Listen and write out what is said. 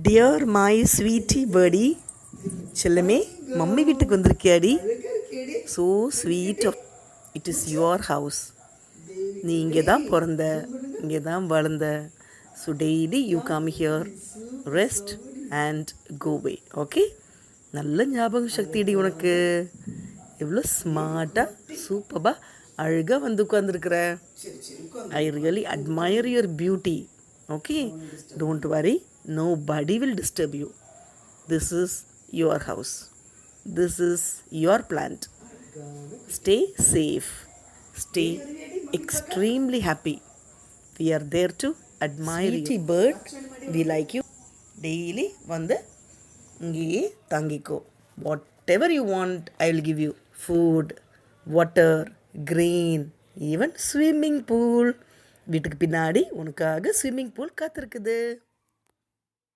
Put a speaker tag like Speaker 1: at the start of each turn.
Speaker 1: Dear my sweetie birdie, செல்லமே mummy வீட்டுக்கு வந்திருக்கியாடி. So sweet, it is your house. நீ இங்கே தான் பிறந்த, இங்கே தான் வளர்ந்த. So daily you come here, rest and go way. Okay, நல்ல ஞாபக சக்திடி உனக்கு. எவ்வளோ ஸ்மார்ட்டாக சூப்பராக அழகாக வந்து உட்காந்துருக்குற. I really admire your beauty. Okay, don't worry, nobody will disturb you. This is your house. This is your plant. Stay safe. Stay extremely happy. We are there to admire you. Sweetie bird, we like you. Daily வந்து இங்கேயே தங்கிக்கோ. Whatever you want, I will give you. Food, water, grain, even swimming pool. வீட்டுக்கு பின்னாடி உனக்காக swimming pool காத்திருக்குது.